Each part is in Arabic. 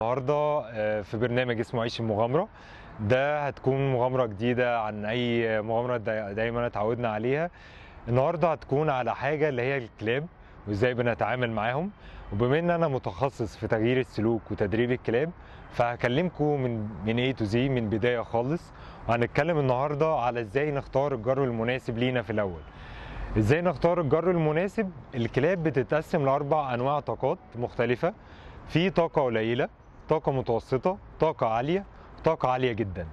النهارده في برنامج اسمه عيش المغامرة. ده هتكون مغامرة جديدة عن أي مغامرة دايما اتعودنا عليها. النهارده هتكون على حاجة اللي هي الكلاب وازاي بنتعامل معاهم. وبما ان انا متخصص في تغيير السلوك وتدريب الكلاب، فهكلمكم من A to Z من بداية خالص. وهنتكلم النهارده على ازاي نختار الجار المناسب لينا في الأول. ازاي نختار الجار المناسب؟ الكلاب بتتقسم لأربع أنواع طاقات مختلفة. في طاقة قليلة، طاقة متوسطة، طاقة عالية، طاقة عالية جدا.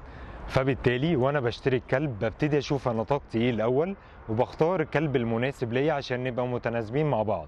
فبالتالي وانا بشتري الكلب ببتدي اشوف انا طاقتي ايه الاول، وبختار الكلب المناسب ليا عشان نبقى متناسبين مع بعض.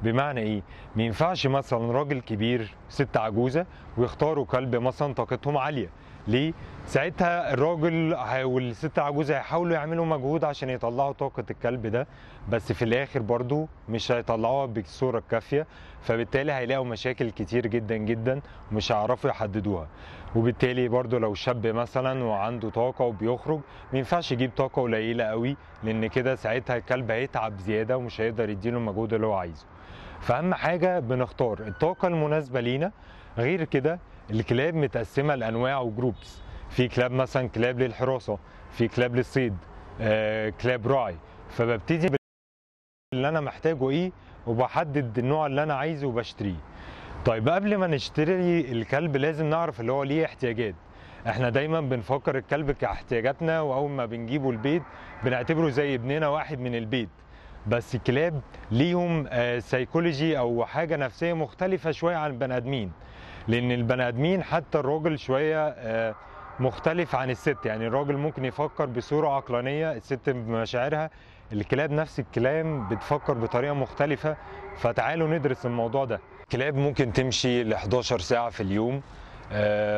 بمعنى ايه؟ ما ينفعش مثلا راجل كبير ست عجوزة ويختاروا كلب مثلا طاقتهم عالية. ليه؟ ساعتها الراجل والست عجوزة هيحاولوا يعملوا مجهود عشان يطلعوا طاقة الكلب ده، بس في الاخر برضو مش هيطلعوها بالصورة الكافية. فبالتالي هيلاقوا مشاكل كتير جدا جدا ومش هيعرفوا يحددوها. وبالتالي برضو لو شاب مثلا وعنده طاقة وبيخرج، ما ينفعش يجيب طاقة قليلة قوي، لان كده ساعتها الكلب هيتعب زيادة ومش هيقدر يديله المجهود اللي هو عايزه. فأهم حاجة بنختار الطاقة المناسبة لينا. غير كده الكلاب متقسمة لأنواع وجروبس. في كلاب مثلا كلاب للحراسة، في كلاب للصيد، كلاب راعي. فببتدي اللي أنا محتاجه إيه، وبحدد النوع اللي أنا عايزه وبشتريه. طيب قبل ما نشتري الكلب لازم نعرف اللي هو ليه احتياجات. احنا دايما بنفكر الكلب كاحتياجاتنا، واول ما بنجيبه البيت بنعتبره زي ابننا واحد من البيت. بس الكلاب ليهم سيكولوجي او حاجة نفسية مختلفة شوية عن البني ادمين. لان البني ادمين حتى الراجل شوية مختلف عن الست. يعني الراجل ممكن يفكر بصورة عقلانية، الست بمشاعرها. الكلاب نفس الكلام بتفكر بطريقة مختلفة. فتعالوا ندرس الموضوع ده. كلاب ممكن تمشي ل 11 ساعة في اليوم.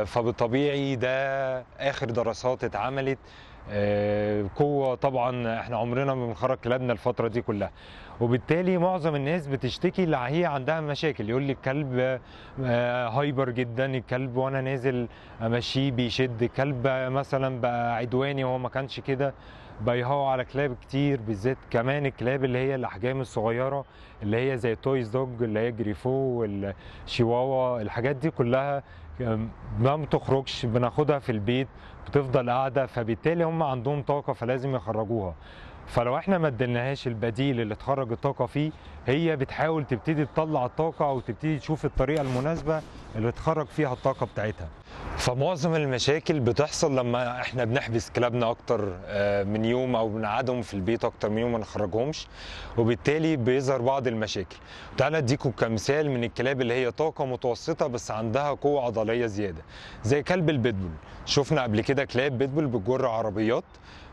فبالطبيعي ده آخر دراسات اتعملت. قوة طبعا احنا عمرنا ما بنخرج كلابنا الفترة دي كلها. وبالتالي معظم الناس بتشتكي اللي هي عندها مشاكل. يقول لي الكلب هايبر جدا، الكلب وانا نازل امشيه بيشد، كلب مثلا بقى عدواني وهو ما كانش كده، بيهوى على كلاب كتير. بالذات كمان الكلاب اللي هي الاحجام الصغيره، اللي هي زي تويز دوج، اللي هي جريفو والشيواوا. الحاجات دي كلها ما بتخرجش، بناخدها في البيت بتفضل قاعده. فبالتالي هم عندهم طاقه فلازم يخرجوها. فلو احنا ما اديناهاش البديل اللي تخرج الطاقه فيه، هي بتحاول تبتدي تطلع الطاقه او تبتدي تشوف الطريقه المناسبه اللي تخرج فيها الطاقه بتاعتها. فمعظم المشاكل بتحصل لما احنا بنحبس كلابنا اكتر من يوم، او بنقعدهم في البيت اكتر من يوم ما نخرجهمش. وبالتالي بيظهر بعض المشاكل. تعالى اديكم كمثال من الكلاب اللي هي طاقه متوسطه بس عندها قوه عضليه زياده، زي كلب البيتبول. شفنا قبل كده كلاب بيتبول بتجر عربيات.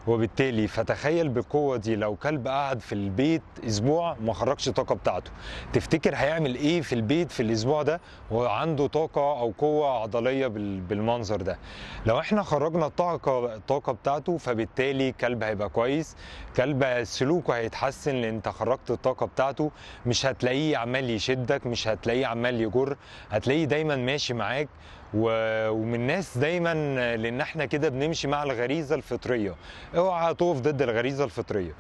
وبالتالي فتخيل بالقوة دي لو كلب قعد في البيت اسبوع ما خرجش الطاقة بتاعته، تفتكر هيعمل ايه في البيت في الاسبوع ده وعنده طاقة او قوة عضلية بالمنظر ده؟ لو احنا خرجنا الطاقة بتاعته، فبالتالي كلب هيبقى كويس، كلب سلوكه هيتحسن لان انت خرجت الطاقة بتاعته. مش هتلاقيه عمال يشدك، مش هتلاقيه عمال يجر، هتلاقيه دايما ماشي معاك. ومن الناس دايما، لان احنا كده بنمشي مع الغريزة الفطرية. اوعى تقف ضد الغريزة الفطرية.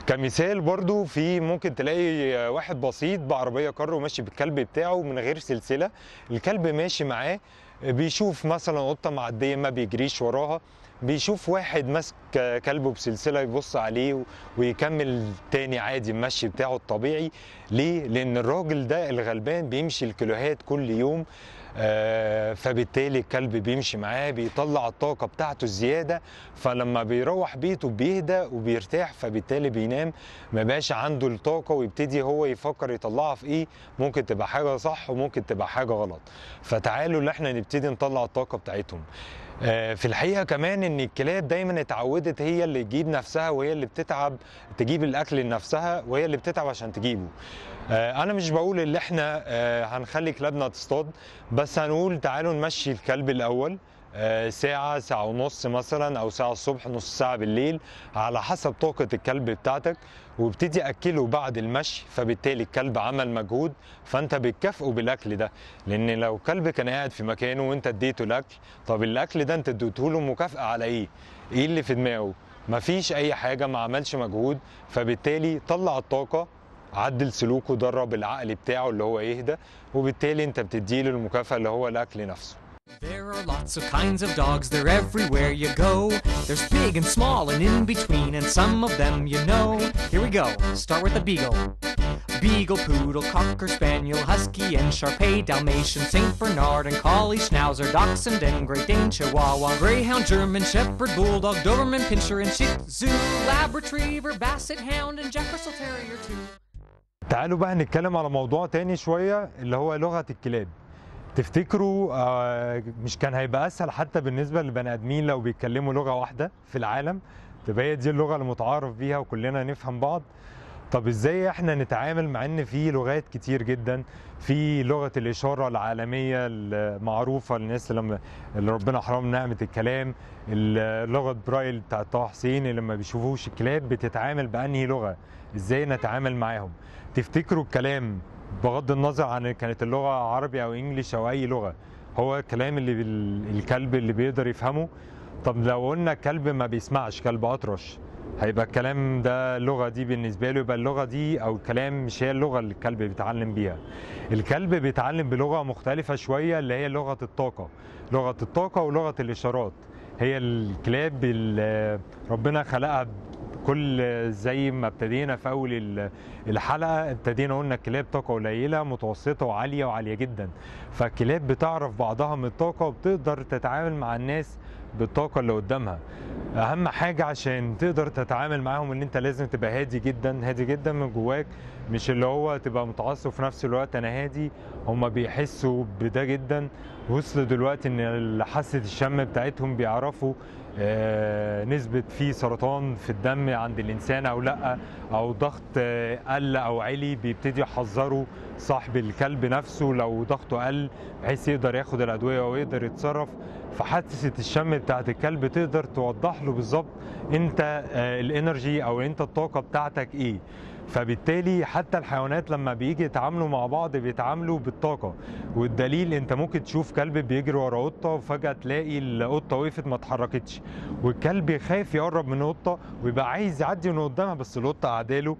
كمثال برضو، في ممكن تلاقي واحد بسيط بعربية كار وماشي بالكلب بتاعه من غير سلسلة. الكلب ماشي معاه، بيشوف مثلا قطة معدية ما بيجريش وراها، بيشوف واحد ماسك كلبه بسلسلة يبص عليه ويكمل تاني عادي المشي بتاعه الطبيعي. ليه؟ لأن الراجل ده الغلبان بيمشي الكيلوهات كل يوم. فبالتالي الكلب بيمشي معاه بيطلع الطاقة بتاعته الزيادة. فلما بيروح بيته بيهدى وبيرتاح، فبالتالي بينام ما بقاش عنده الطاقة ويبتدي هو يفكر يطلعها في ايه. ممكن تبقى حاجة صح وممكن تبقى حاجة غلط. فتعالوا اللي احنا نبتدي نطلع الطاقة بتاعتهم. في الحقيقة كمان ان الكلاب دايما اتعودت هي اللي تجيب نفسها، وهي اللي بتتعب تجيب الاكل لنفسها، وهي اللي بتتعب عشان تجيبه. انا مش بقول ان احنا هنخلي كلابنا تصطاد، بس هنقول تعالوا نمشي الكلب الاول ساعة ساعة ونص مثلا، او ساعة الصبح نص ساعة بالليل، على حسب طاقة الكلب بتاعتك. وابتدي اكله بعد المشي، فبالتالي الكلب عمل مجهود فانت بتكافئه بالاكل ده. لان لو كلب كان قاعد في مكانه وانت اديته الاكل، طب الاكل ده انت اديته له مكافأة على ايه؟ ايه اللي في دماغه؟ مفيش اي حاجة، ما عملش مجهود. فبالتالي طلع الطاقة عدل سلوكه، درب العقل بتاعه اللي هو يهدى، وبالتالي انت بتديله المكافأة اللي هو الاكل نفسه. There are lots of kinds of dogs, they're everywhere you go. There's big and small and in between, and some of them you know. Here we go, start with the Beagle. Beagle, Poodle, Cocker Spaniel, Husky and Shar-Pei, Dalmatian, Saint Bernard and Collie, Schnauzer, Dachshund and Great Dane, Chihuahua, Greyhound, German Shepherd, Bulldog, Doberman, Pinscher and Shih Tzu, Lab Retriever, Basset Hound and Jack Russell Terrier too. تعالوا بقى نتكلم على موضوع تاني شوية اللي هو لغة الكلاب. تفتكروا مش كان هيبقى اسهل حتى بالنسبه للبني ادمين لو بيتكلموا لغه واحده في العالم، تبقى هي دي اللغه المتعارف بيها وكلنا نفهم بعض؟ طب ازاي احنا نتعامل مع ان في لغات كتير جدا؟ في لغه الاشاره العالميه المعروفه للناس اللي ربنا حرام نعمه الكلام، لغه برايل بتاعت طه حسين اللي لما بيشوفوش الكلاب بتتعامل بانهي لغه؟ ازاي نتعامل معاهم؟ تفتكروا الكلام بغض النظر عن كانت اللغه عربي او انجليش او اي لغه، هو الكلام اللي الكلب اللي بيقدر يفهمه؟ طب لو قلنا كلب ما بيسمعش، كلب اطرش، هيبقى الكلام ده اللغه دي بالنسبه له، يبقى اللغه دي او الكلام مش هي اللغه اللي الكلب بيتعلم بيها. الكلب بيتعلم بلغه مختلفه شويه اللي هي لغه الطاقه، لغه الطاقه ولغه الاشارات. هي الكلاب اللي ربنا خلقها كل زي ما ابتدينا في اول الحلقه، ابتدينا قلنا الكلاب طاقه قليله متوسطه وعاليه وعاليه جدا. فالكلاب بتعرف بعضها من الطاقه وبتقدر تتعامل مع الناس بالطاقه اللي قدامها. اهم حاجه عشان تقدر تتعامل معاهم ان انت لازم تبقى هادي جدا، هادي جدا من جواك، مش اللي هو تبقى متعصب في نفس الوقت انا هادي. هم بيحسوا بده جدا، وصلوا دلوقتي ان حاسه الشم بتاعتهم بيعرفوا نسبة في سرطان في الدم عند الإنسان أو لأ، أو ضغط قل أو علي، بيبتدي يحذروا صاحب الكلب نفسه لو ضغطه قل بحيث يقدر ياخد الأدوية ويقدر يتصرف. فحاسة الشم بتاعت الكلب تقدر توضح له بالظبط أنت الإنرجي أو أنت الطاقة بتاعتك إيه. فبالتالي حتى الحيوانات لما بيجي يتعاملوا مع بعض بيتعاملوا بالطاقه. والدليل انت ممكن تشوف كلب بيجري ورا قطه وفجاه تلاقي القطه وقفت ما اتحركتش، والكلب خايف يقرب من القطه ويبقى عايز يعدي من قدامها، بس القطه قاعداله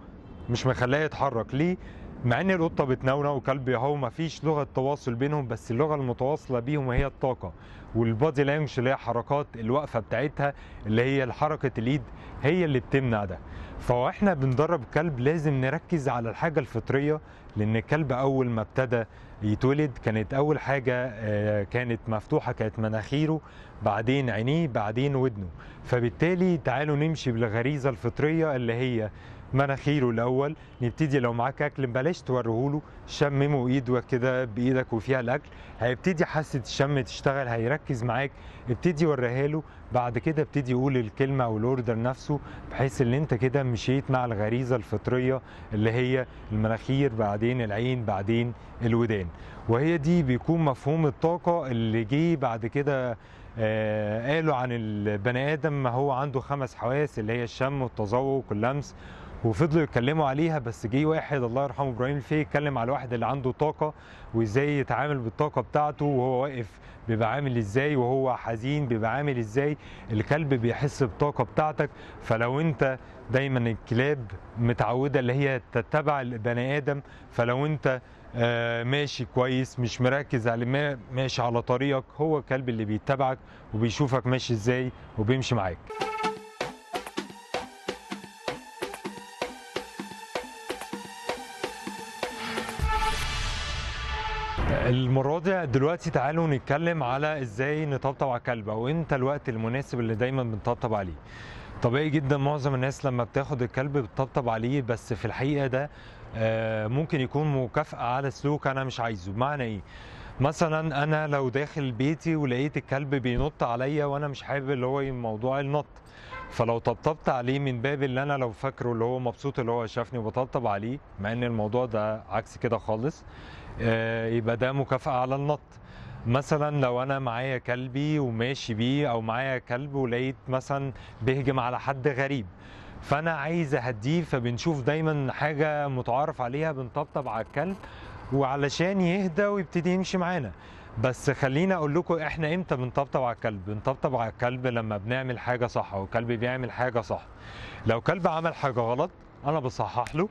مش مخلاه يتحرك. ليه؟ مع ان القطه بتنونة وكلب اهو ما فيش لغه تواصل بينهم، بس اللغه المتواصله بيهم هي الطاقه والبادي لانجوج اللي هي حركات الوقفه بتاعتها اللي هي حركه اليد هي اللي بتمنع ده. فاحنا بندرب كلب لازم نركز على الحاجه الفطريه، لان الكلب اول ما ابتدى يتولد كانت اول حاجه كانت مفتوحه كانت مناخيره، بعدين عينيه، بعدين ودنه. فبالتالي تعالوا نمشي بالغريزه الفطريه اللي هي مناخيره الاول. نبتدي لو معاك اكل بلاش توريهوله، شممه ايده كده بايدك وفيها الاكل، هيبتدي حاسه الشم تشتغل، هيركز معاك، ابتدي وريها له. بعد كده ابتدي يقول الكلمه او الاوردر نفسه، بحيث ان انت كده مشيت مع الغريزه الفطريه اللي هي المناخير، بعدين العين، بعدين الودان. وهي دي بيكون مفهوم الطاقه اللي جه بعد كده. قالوا عن البني ادم ما هو عنده 5 حواس اللي هي الشم والتذوق واللمس، وفضلوا يتكلموا عليها. بس جه واحد الله يرحمه ابراهيم الفقي يتكلم على واحد اللي عنده طاقه وازاي يتعامل بالطاقه بتاعته، وهو واقف بيبقى عامل ازاي، وهو حزين بيبقى عامل ازاي. الكلب بيحس بالطاقه بتاعتك. فلو انت دايما الكلاب متعوده اللي هي تتبع البني ادم، فلو انت ماشي كويس مش مركز على ماشي على طريقك، هو الكلب اللي بيتبعك وبيشوفك ماشي ازاي وبيمشي معاك. المرة دي دلوقتي تعالوا نتكلم على ازاي نطبطب على الكلب، او امتى الوقت المناسب اللي دايما بنطبطب عليه. طبيعي جدا معظم الناس لما بتاخد الكلب بتطبطب عليه، بس في الحقيقة ده ممكن يكون مكافأة على سلوك انا مش عايزه. بمعنى ايه؟ مثلا انا لو داخل بيتي ولقيت الكلب بينط عليا وانا مش حابب اللي هو موضوع النط، فلو طبطبت عليه من باب اللي انا لو فاكره اللي هو مبسوط اللي هو شافني وبطبطب عليه، مع ان الموضوع ده عكس كده خالص، يبقى ده مكافأة على النط. مثلا لو انا معايا كلبي وماشي بيه، او معايا كلب ولقيت مثلا بيهجم على حد غريب فانا عايز اهديه، فبنشوف دايما حاجة متعارف عليها بنطبطب على الكلب وعلشان يهدى ويبتدي يمشي معانا. بس خليني اقول لكم احنا امتى بنطبطب على الكلب. بنطبطب على الكلب لما بنعمل حاجه صح او الكلب بيعمل حاجه صح. لو كلب عمل حاجه غلط انا بصحح له،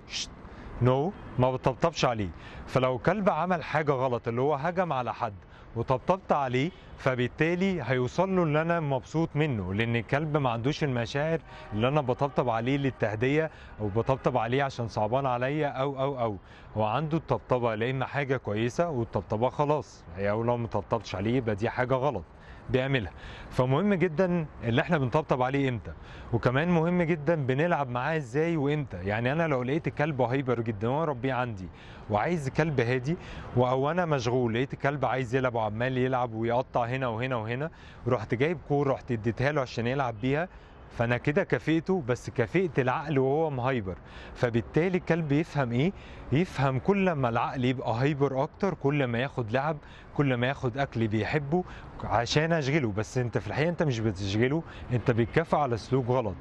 نو، ما بطبطبش عليه. فلو كلب عمل حاجة غلط اللي هو هجم على حد وطبطبت عليه، فبالتالي هيوصل له اللي انا مبسوط منه، لان الكلب ما عندوش المشاعر اللي انا بطبطب عليه للتهدئة او بطبطب عليه عشان صعبان عليا او هو عنده الطبطبة لا اما حاجة كويسة، والطبطبة خلاص هي لو ما طبطبتش عليه يبقى دي حاجة غلط بيعملها. فمهم جدا اللي احنا بنطبطب عليه امتى، وكمان مهم جدا بنلعب معاه ازاي وامتى. يعني انا لو لقيت كلب هايبر جدا وانا ربيه عندي وعايز كلب هادي، او انا مشغول لقيت كلب عايز يلعب وعمال يلعب ويقطع هنا وهنا وهنا، رحت جايب كور رحت اديتها له عشان يلعب بيها، فانا كده كافئته، بس كافئت العقل وهو مهايبر. فبالتالي الكلب يفهم ايه؟ يفهم كل ما العقل يبقى هايبر اكتر كل ما ياخد لعب، كل ما ياخد اكل بيحبه عشان اشغله. بس انت في الحقيقه انت مش بتشغله، انت بتكافئ على سلوك غلط.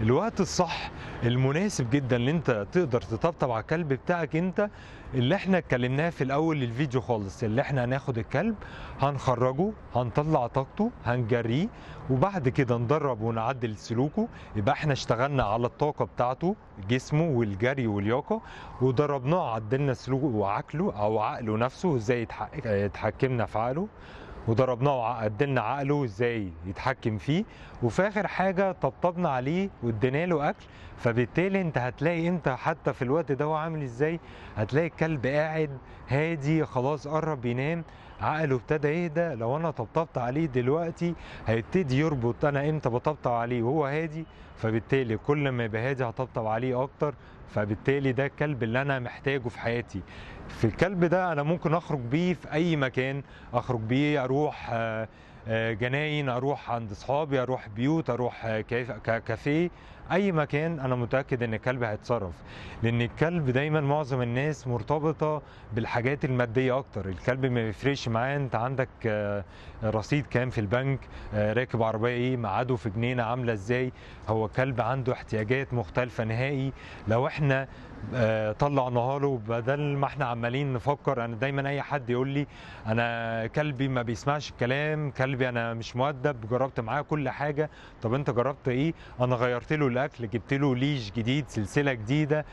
الوقت الصح المناسب جدا اللي انت تقدر تطبطب على الكلب بتاعك انت، اللي احنا اتكلمناه في الاول الفيديو خالص، اللي احنا هناخد الكلب هنخرجه هنطلع طاقته هنجريه، وبعد كده ندرب ونعدل سلوكه. يبقى احنا اشتغلنا على الطاقة بتاعته جسمه والجري واللياقة، ودربناه عدلنا سلوكه وعقله او عقله نفسه ازاي اتحكمنا في عقله، وضربناه وعدلنا عقله ازاي يتحكم فيه، وفي اخر حاجه طبطبنا عليه وادينا له اكل. فبالتالي انت هتلاقي انت حتى في الوقت ده هو عامل ازاي، هتلاقي الكلب قاعد هادي خلاص قرب ينام، عقله ابتدى يهدى. لو انا طبطبت عليه دلوقتي هيبتدي يربط انا امتى بطبطب عليه وهو هادي، فبالتالي كل ما يبقى هادي هطبطب عليه اكتر. فبالتالي ده الكلب اللي انا محتاجه في حياتي. في الكلب ده انا ممكن اخرج بيه في اي مكان، اخرج بيه اروح جناين، اروح عند اصحابي، اروح بيوت، اروح كافيه، اي مكان انا متاكد ان الكلب هيتصرف. لان الكلب دايما معظم الناس مرتبطه بالحاجات الماديه اكتر. الكلب ما بيفرقش معاه انت عندك رصيد كام في البنك، راكب عربيه ايه، ميعاده في جنينه عامله ازاي. هو كلب عنده احتياجات مختلفه نهائي. لو احنا طلعناها له بدل ما احنا عمالين نفكر. انا دايما اي حد يقول لي انا كلبي ما بيسمعش الكلام، كلبي انا مش مؤدب، جربت معاه كل حاجه. طب انت جربت ايه؟ انا غيرت له الاكل، جبت له ليش جديد، سلسله جديده،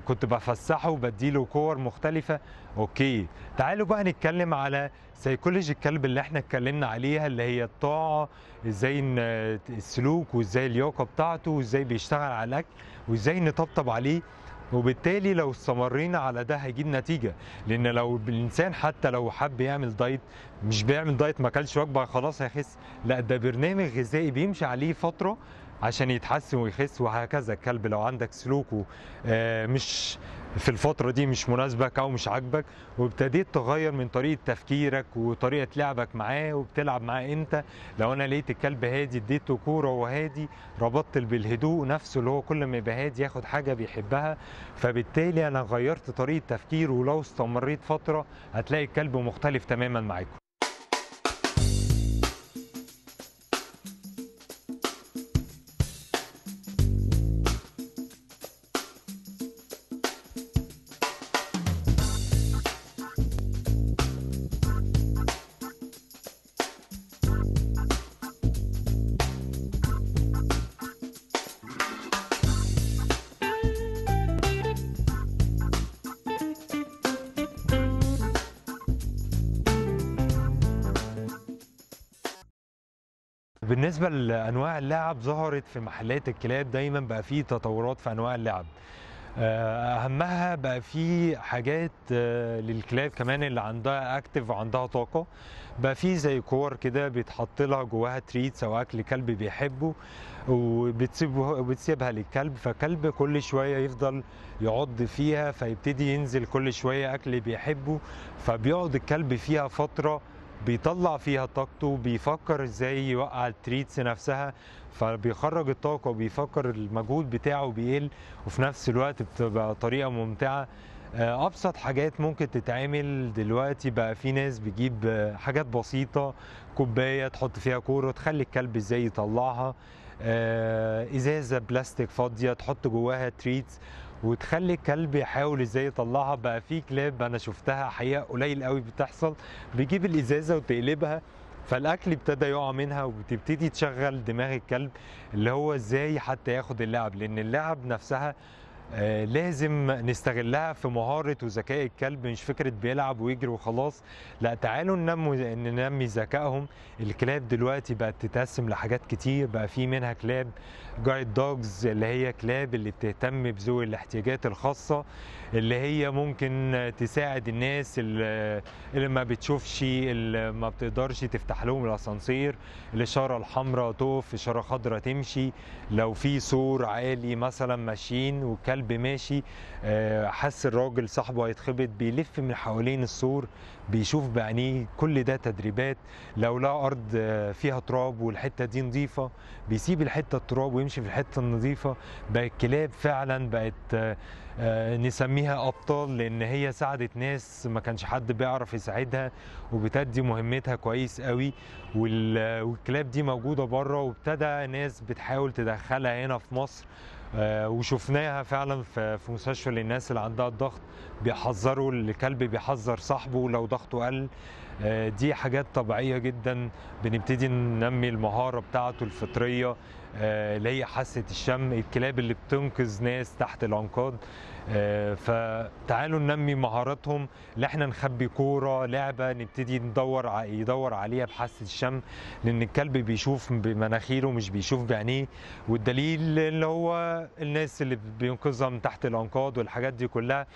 كنت بفسحه وبديله كور مختلفه. اوكي، تعالوا بقى نتكلم على سيكولوجي الكلب اللي احنا اتكلمنا عليها، اللي هي الطاعه، ازاي السلوك، وازاي اللياقه بتاعته، وازاي بيشتغل على الاكل، وازاي نطبطب عليه. وبالتالي لو استمرينا على ده هيجيب نتيجة. لأن لو الإنسان حتى لو حب يعمل دايت، مش بيعمل دايت ما اكلش وجبة خلاص هيخس، لا ده برنامج غذائي بيمشي عليه فترة عشان يتحسن ويخس. وهكذا الكلب لو عندك سلوكه مش في الفترة دي مش مناسبك أو مش عاجبك، وابتديت تغير من طريقة تفكيرك وطريقة لعبك معاه، وبتلعب معاه امتى. لو أنا لقيت الكلب هادي اديته كورة وهو هادي، ربطت بالهدوء نفسه اللي هو كل ما يبقى هادي ياخد حاجة بيحبها، فبالتالي أنا غيرت طريقة تفكيره. ولو استمريت فترة هتلاقي الكلب مختلف تماما معاكم. بالنسبة لأنواع اللعب، ظهرت في محلات الكلاب دايما بقى فيه تطورات في أنواع اللعب. أهمها بقى فيه حاجات للكلاب كمان اللي عندها أكتف وعندها طاقة. بقى فيه زي كور كده بيتحط لها جواها تريتس أو أكل كلب بيحبه، وبتسيبها للكلب، فكلب كل شوية يفضل يعض فيها، فيبتدي ينزل كل شوية أكل بيحبه، فبيقعد الكلب فيها فترة بيطلع فيها طاقته، بيفكر ازاي يوقع التريتس نفسها، فبيخرج الطاقة وبيفكر المجهود بتاعه بيقل، وفي نفس الوقت بتبقى طريقة ممتعة. أبسط حاجات ممكن تتعمل دلوقتي بقى في ناس بتجيب حاجات بسيطة، كوباية تحط فيها كورة تخلي الكلب ازاي يطلعها، ازازة بلاستيك فاضية تحط جواها تريتس وتخلي الكلب يحاول ازاي يطلعها. بقى في كلاب انا شفتها حقيقة قليل قوي بتحصل، بيجيب الازازة وتقلبها فالاكل ابتدى يقع منها، وبتبتدي تشغل دماغ الكلب اللي هو ازاي حتى ياخد اللعب، لان اللعب نفسها لازم نستغلها في مهارة وذكاء الكلب، مش فكرة بيلعب ويجري وخلاص. لا، تعالوا ننمي ذكائهم. الكلاب دلوقتي بقت تتقسم لحاجات كتير، بقى في منها كلاب جايد دوجز اللي هي كلاب اللي بتهتم بذوي الاحتياجات الخاصة، اللي هي ممكن تساعد الناس اللي ما بتشوفش، اللي ما بتقدرش تفتح لهم الاسانسير، الاشاره الحمراء تقف، اشاره خضراء تمشي، لو في سور عالي مثلا ماشيين والكلب ماشي حس الراجل صاحبه هيتخبط، بيلف من حوالين السور بيشوف بعينيه. كل ده تدريبات. لو لقى ارض فيها تراب والحته دي نظيفه بيسيب الحته التراب ويمشي في الحته النظيفه. بقت كلاب فعلا بقت نسميها ابطال، لان هي ساعدت ناس ما كانش حد بيعرف يساعدها، وبتدي مهمتها كويس قوي. والكلاب دي موجوده بره، وابتدى ناس بتحاول تدخلها هنا في مصر. وشفناها فعلا في مستشفى للناس اللي عندها الضغط، بيحذروا الكلب، بيحذر صاحبه لو ضغطه قل. دي حاجات طبيعية جدا. بنبتدي ننمي المهارة بتاعته الفطرية اللي هي حاسة الشم، الكلاب اللي بتنقذ ناس تحت الأنقاض. فتعالوا ننمي مهاراتهم، اللي احنا نخبي كورة لعبة نبتدي يدور عليها بحاسة الشم، لأن الكلب بيشوف بمناخيره مش بيشوف بعينيه. والدليل اللي هو الناس اللي بينقذها من تحت الأنقاض والحاجات دي كلها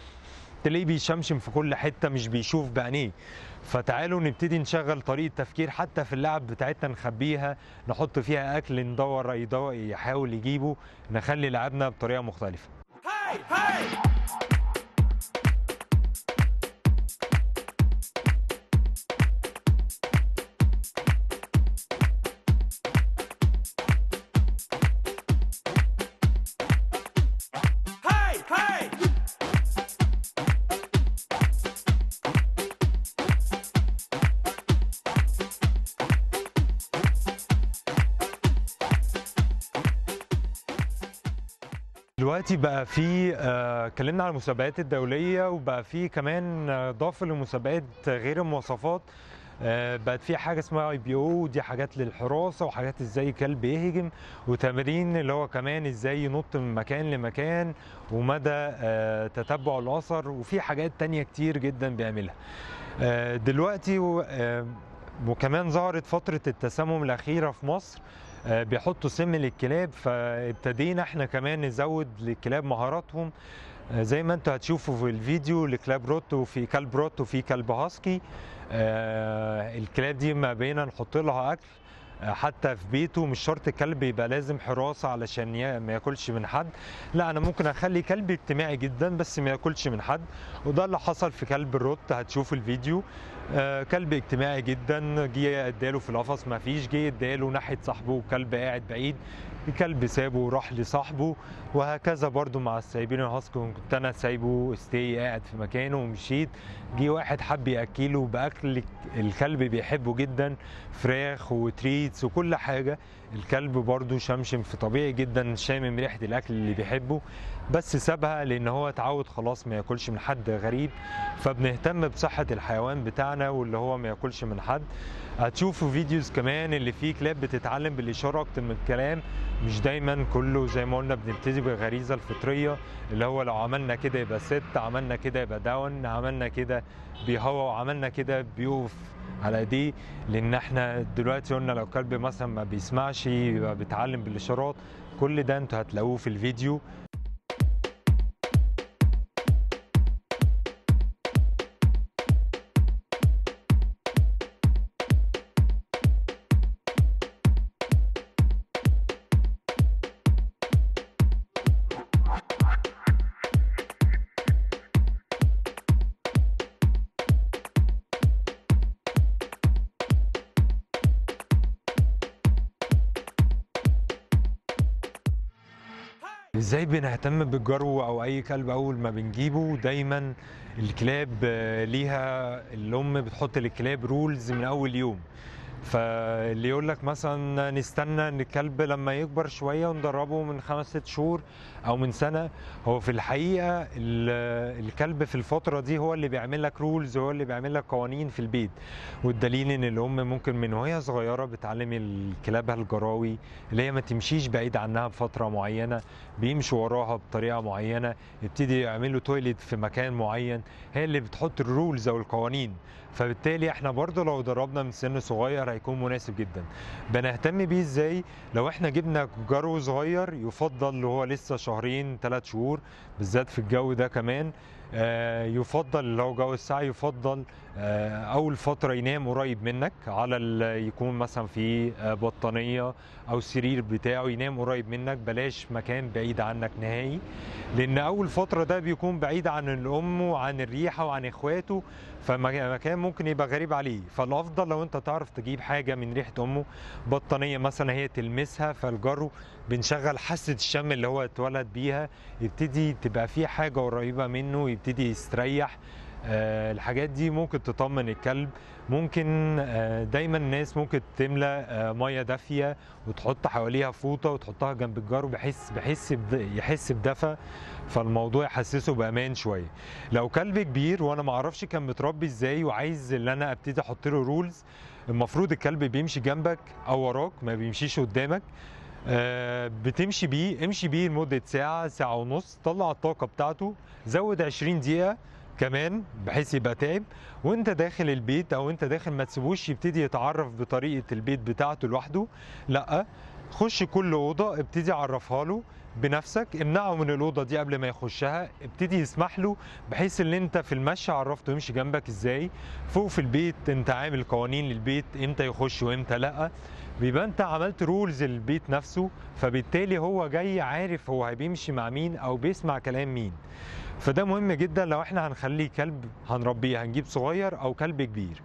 تلاقيه بيشمشم في كل حتة مش بيشوف بعينيه. فتعالوا نبتدي نشغل طريقة تفكير حتى في اللعب بتاعتنا، نخبيها، نحط فيها أكل، يدور يحاول يجيبه، نخلي لعبنا بطريقة مختلفة. Hey, hey! دلوقتي بقى في اتكلمنا على المسابقات الدولية، وبقى في كمان ضاف للمسابقات غير المواصفات بقت في حاجة اسمها IPO، ودي حاجات للحراسة وحاجات ازاي كلب يهجم، وتمارين اللي هو كمان ازاي ينط من مكان لمكان ومدى تتبع الأثر، وفي حاجات تانية كتير جدا بيعملها دلوقتي. وكمان ظهرت فترة التسمم الأخيرة في مصر، بيحطوا سم للكلاب، فابتدينا احنا كمان نزود للكلاب مهاراتهم. زي ما انتوا هتشوفوا في الفيديو لكلاب روت، وفي كلب روت وفي كلب هاسكي. الكلاب دي ما بقينا نحط لها اكل حتى في بيته، مش شرط الكلب يبقى لازم حراسة علشان ما ياكلش من حد، لا انا ممكن اخلي كلب اجتماعي جدا بس ما ياكلش من حد. وده اللي حصل في كلب الروت، هتشوف الفيديو. كلب اجتماعي جدا، جه اداله في القفص ما فيش، جه اداله ناحية صاحبه وكلب قاعد بعيد، الكلب سابه وراح لصاحبه. وهكذا برضو مع السايبين الهاسكي، كنت انا سايبه ستي قاعد في مكانه ومشيت، جه واحد حب ياكله باكل الكلب بيحبه جدا، فراخ وتريتس وكل حاجه. الكلب برضو شمشم في طبيعي جدا، شامم ريحه الاكل اللي بيحبه، بس سابها لان هو اتعود خلاص ما ياكلش من حد غريب. فبنهتم بصحه الحيوان بتاعنا واللي هو ما ياكلش من حد. هتشوفوا فيديوز كمان اللي فيه كلاب بتتعلم بالاشاره اكتر من الكلام، مش دايما كله زي ما قلنا بنبتدي بالغريزه الفطريه، اللي هو لو عملنا كده يبقى ست، عملنا كده يبقى داون، عملنا كده بيهوى، وعملنا كده بيقف على ايديه. لان احنا دلوقتي قلنا لو كلب مثلا ما بيسمعش يبقى بيتعلم بالاشارات. كل ده انتوا هتلاقوه في الفيديو. ازاي بنهتم بالجرو او اي كلب اول ما بنجيبه؟ دايما الكلاب ليها الام بتحط للكلاب رولز من اول يوم. فاللي يقول لك مثلا نستنى ان الكلب لما يكبر شويه وندربه من 5-6 شهور او من سنه، هو في الحقيقه الكلب في الفتره دي هو اللي بيعمل لك رولز، هو اللي بيعمل لك قوانين في البيت. والدليل ان الام ممكن من وهي صغيره بتعلم الكلابها الجراوي اللي هي ما تمشيش بعيد عنها بفتره معينه، بيمشوا وراها بطريقه معينه، يبتدي يعملوا تويليت في مكان معين، هي اللي بتحط الرولز او القوانين. فبالتالي احنا برضه لو دربنا من سن صغير هيكون مناسب جدا. بنهتم بيه ازاي؟ لو احنا جبنا جرو صغير يفضل اللي هو لسه شهرين 3 شهور، بالذات في الجو ده كمان، يفضل لو جو الساعة يفضل أول فترة ينام قريب منك، على يكون مثلا في بطانية أو السرير بتاعه ينام قريب منك، بلاش مكان بعيد عنك نهائي، لأن أول فترة ده بيكون بعيد عن الأم وعن الريحة وعن إخواته، فمكان ممكن يبقى غريب عليه. فالأفضل لو أنت تعرف تجيب حاجة من ريحة أمه، بطانية مثلا هي تلمسها، فالجرو بنشغل حاسة الشم اللي هو اتولد بيها، يبتدي تبقى في حاجة قريبة منه يبتدي يستريح. الحاجات دي ممكن تطمن الكلب. ممكن دايما الناس ممكن تملى ميه دافيه وتحط حواليها فوطه وتحطها جنب الجرو بحيث يحس بدفى، فالموضوع يحسسه بامان شويه. لو كلب كبير وانا ما اعرفش كان متربي ازاي وعايز ان انا ابتدي احط له رولز، المفروض الكلب بيمشي جنبك او وراك، ما بيمشيش قدامك. بتمشي بيه، امشي بيه لمدة ساعة، ساعة ونص، طلع الطاقة بتاعته، زود 20 دقيقة كمان بحيث يبقى تعب. وانت داخل البيت او انت داخل ما تسيبوش يبتدي يتعرف بطريقة البيت بتاعته لوحده، لا، خش كل أوضة ابتدي عرفها له بنفسك، امنعه من الأوضة دي قبل ما يخشها، ابتدي يسمح له بحيث ان انت في المشي عرفته يمشي جنبك ازاي. فوق في البيت انت عامل قوانين للبيت، امتى يخش وامتى لا، بيبقى انت عملت رولز للبيت نفسه، فبالتالي هو جاي عارف هو هيمشي مع مين او بيسمع كلام مين. فده مهم جدا لو احنا هنخلي كلب هنربيه، هنجيب صغير او كلب كبير.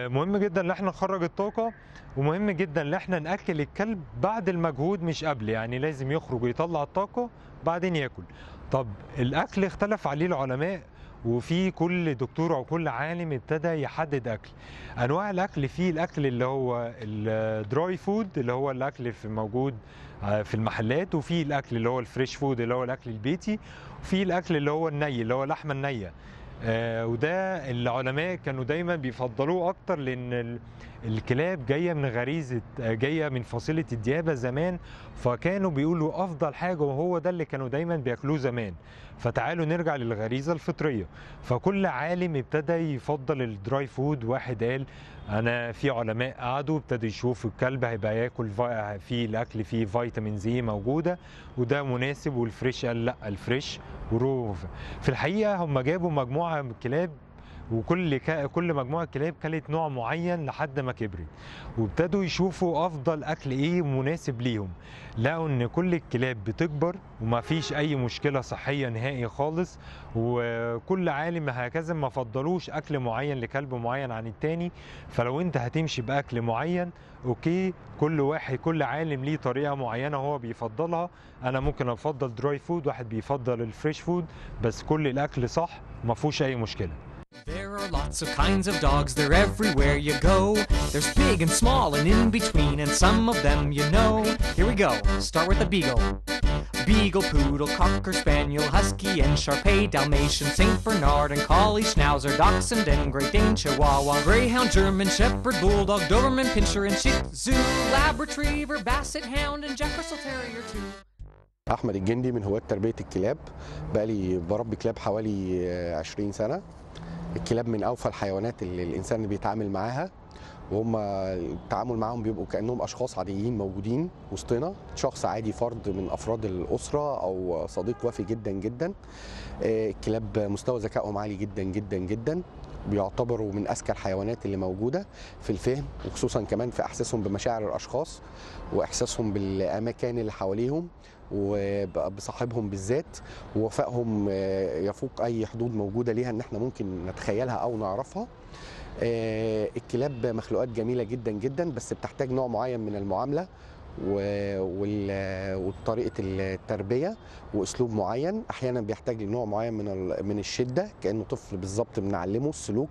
مهم جدا ان احنا نخرج الطاقة، ومهم جدا ان احنا ناكل الكلب بعد المجهود مش قبل، يعني لازم يخرج ويطلع الطاقة بعدين ياكل. طب الاكل اختلف عليه العلماء، وفي كل دكتور او كل عالم ابتدى يحدد اكل. انواع الاكل، فيه الاكل اللي هو الدراي فود اللي هو الاكل في موجود في المحلات، وفي الاكل اللي هو الفريش فود اللي هو الاكل البيتي، وفي الاكل اللي هو الني اللي هو اللحمه النيه. وده العلماء كانوا دايما بيفضلوه اكتر، لان الكلاب جايه من غريزه، جايه من فصيله الديابه زمان، فكانوا بيقولوا افضل حاجه وهو ده اللي كانوا دايما بياكلوه زمان. فتعالوا نرجع للغريزه الفطريه. فكل عالم ابتدى يفضل الدراي فود. واحد قال انا، في علماء قعدوا ابتدوا يشوفوا الكلب هيبقى ياكل فيه الاكل فيه فيتامين زي موجوده وده مناسب، والفريش قال لا الفريش في الحقيقه هم جابوا مجموعه من الكلاب، وكل مجموعه كلاب كلت نوع معين لحد ما كبرت، وابتدوا يشوفوا افضل اكل ايه مناسب ليهم. لقوا ان كل الكلاب بتكبر وما فيش اي مشكله صحيه نهائي خالص، وكل عالم هكذا ما فضلوش اكل معين لكلب معين عن التاني. فلو انت هتمشي باكل معين اوكي، كل عالم ليه طريقه معينه هو بيفضلها. انا ممكن افضل دراي فود، واحد بيفضل الفريش فود، بس كل الاكل صح ما فيهوش اي مشكله. There are lots of kinds of dogs, they're everywhere you go. There's big and small and in between, and some of them you know. Here we go, start with the Beagle. Beagle, Poodle, Cocker Spaniel, Husky and Shar-Pei, Dalmatian, Saint Bernard and Collie, Schnauzer, Dachshund and Great Dane, Chihuahua, Greyhound, German Shepherd, Bulldog, Doberman, Pinscher and Shih Tzu, Lab Retriever, Basset Hound and Jack Russell Terrier too. أحمد الجندي من هواة تربية الكلاب، بقالي بربي كلاب حوالي 20 سنة. الكلاب من أوفى الحيوانات اللي الإنسان بيتعامل معاها، وهم التعامل معاهم بيبقوا كأنهم أشخاص عاديين موجودين وسطنا، شخص عادي، فرد من أفراد الأسرة أو صديق وفي جدا جدا. الكلاب مستوى ذكائهم عالي جدا جدا جدا، بيعتبروا من أذكى الحيوانات اللي موجودة في الفهم، وخصوصا كمان في إحساسهم بمشاعر الأشخاص وإحساسهم بالأماكن اللي حواليهم وبصاحبهم بالذات، ووفائهم يفوق أي حدود موجودة ليها إن احنا ممكن نتخيلها أو نعرفها. الكلاب مخلوقات جميلة جدا جدا، بس بتحتاج نوع معين من المعاملة وطريقه التربيه واسلوب معين. احيانا بيحتاج لنوع معين من الشده كانه طفل بالظبط، بنعلمه السلوك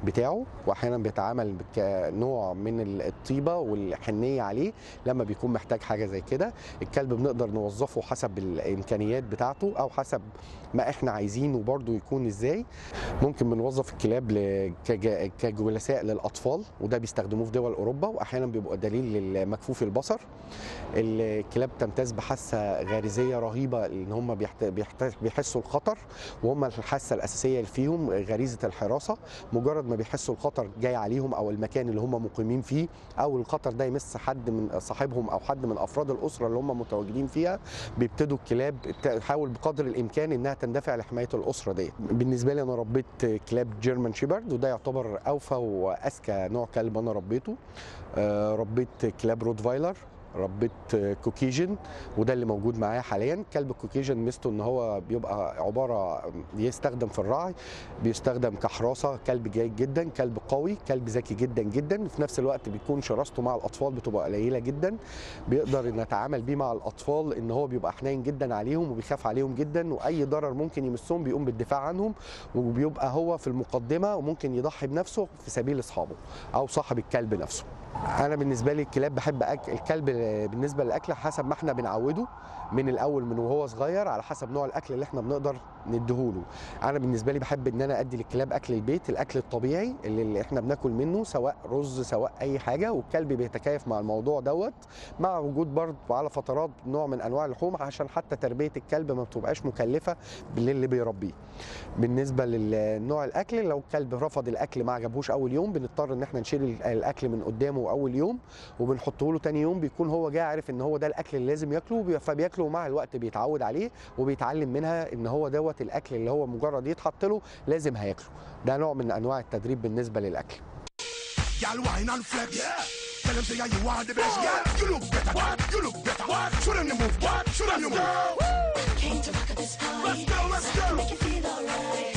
بتاعه، واحيانا بيتعامل كنوع من الطيبه والحنيه عليه لما بيكون محتاج حاجه زي كده. الكلب بنقدر نوظفه حسب الامكانيات بتاعته او حسب ما احنا عايزينه برضو يكون ازاي. ممكن بنوظف الكلاب كجلساء للاطفال، وده بيستخدموه في دول اوروبا، واحيانا بيبقى دليل للمكفوف البصر. الكلاب تمتاز بحاسه غريزيه رهيبه، ان هم بيحسوا الخطر، وهم الحاسه الاساسيه فيهم غريزه الحراسه. مجرد ما بيحسوا الخطر جاي عليهم او المكان اللي هم مقيمين فيه، او الخطر ده يمس حد من صاحبهم او حد من افراد الاسره اللي هم متواجدين فيها، بيبتدوا الكلاب تحاول بقدر الامكان انها تندفع لحمايه الاسره ديت. بالنسبه لي انا ربيت كلاب جيرمان شيبرد، وده يعتبر اوفى واذكى نوع كلب انا ربيته. ربيت كلاب روتفايلر، ربيت كوكيجن، وده اللي موجود معايا حاليا. كلب الكوكيجن ميزته ان هو بيبقى عباره يستخدم في الرعي، بيستخدم كحراسه. كلب جيد جدا، كلب قوي، كلب ذكي جدا جدا، في نفس الوقت بيكون شراسته مع الاطفال بتبقى قليله جدا. بيقدر نتعامل بيه مع الاطفال ان هو بيبقى حنين جدا عليهم وبيخاف عليهم جدا، واي ضرر ممكن يمسهم بيقوم بالدفاع عنهم، وبيبقى هو في المقدمه وممكن يضحي بنفسه في سبيل اصحابه او صاحب الكلب نفسه. انا بالنسبه لي الكلاب بحب الكلب بالنسبه للاكل حسب ما احنا بنعوده من الاول، من وهو صغير، على حسب نوع الاكل اللي احنا بنقدر نديهوله. انا بالنسبه لي بحب ان انا ادي للكلاب اكل البيت، الاكل الطبيعي اللي احنا بناكل منه، سواء رز سواء اي حاجه، والكلب بيتكيف مع الموضوع دوت، مع وجود برضه على فترات نوع من انواع اللحوم، عشان حتى تربيه الكلب ما بتبقاش مكلفه للي بيربيه. بالنسبه للنوع الاكل، لو الكلب رفض الاكل ما عجبهوش اول يوم، بنضطر ان احنا نشيل الاكل من قدامه اول يوم وبنحطه له تاني يوم، بيكون هو جاي عارف ان هو ده الاكل اللي لازم ياكله، فبياكله، ومع الوقت بيتعود عليه وبيتعلم منها ان هو دوت الاكل اللي هو مجرد يتحط له لازم هياكله. ده نوع من انواع التدريب بالنسبه للاكل. Tell them say you are the best. Yeah, you look better. What? You look better. What? Show them your move. What? Show them your move. Came to rock at this party. Let's go, let's go. Make you feel alright.